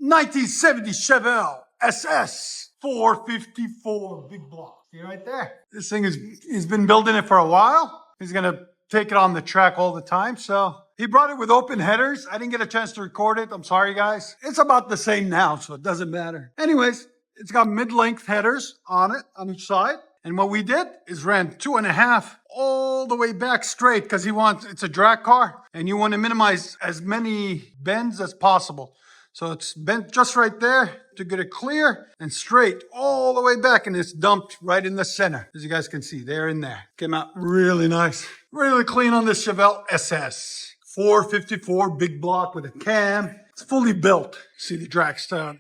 1970 Chevelle SS 454 big block. See right there? This thing he's been building it for a while. He's gonna take it on the track all the time. So he brought it with open headers. I didn't get a chance to record it. I'm sorry, guys. It's about the same now, so it doesn't matter. Anyways, it's got mid-length headers on it, on each side. And what we did is ran 2.5 all the way back straight because it's a drag car and you want to minimize as many bends as possible. So it's bent just right there to get it clear and straight all the way back, and it's dumped right in the center. As you guys can see, there in there. Came out really nice. Really clean on this Chevelle SS. 454 big block with a cam. It's fully built. See the drag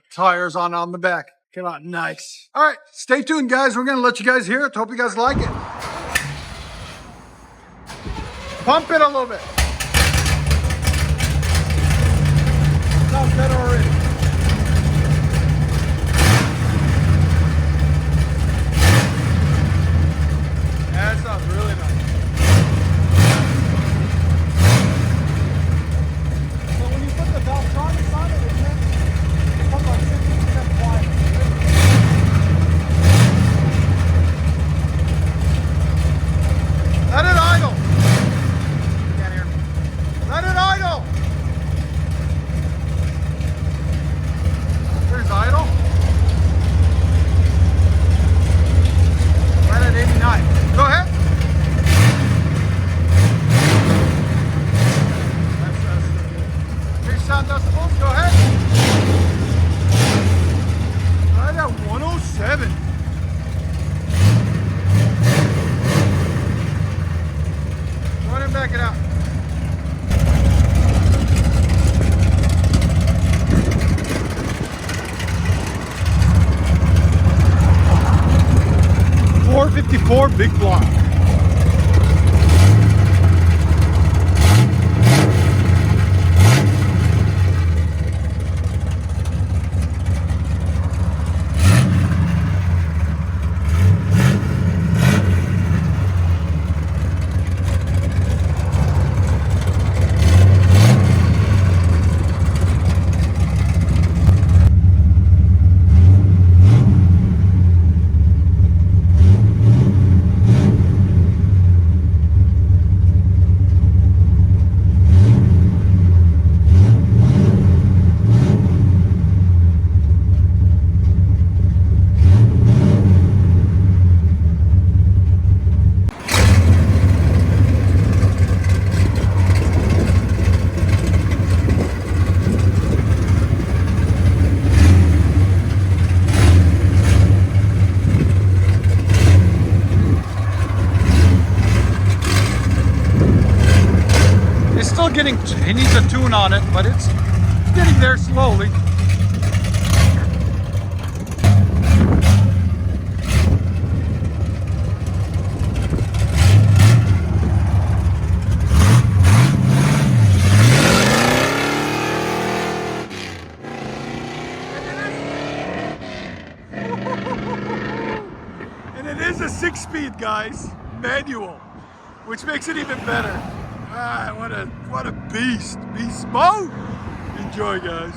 tires on the back. Came out nice. All right, stay tuned, guys. We're going to let you guys hear it. Hope you guys like it. Pump it a little bit. Sounds better already. That sounds really nice. So when you put the Valtronics on it comes like 60% quiet. Let it idle. You can't hear me. Let it idle. There's idle. Right at 89. Go ahead. That's 3 sound decibels. Go ahead. Right at 107. Go ahead and back it out. .454 big block. He needs a tune on it, but it's getting there slowly. And it is a 6-speed, guys, manual, which makes it even better. Ah, what a beast. Beast mode. Enjoy, guys.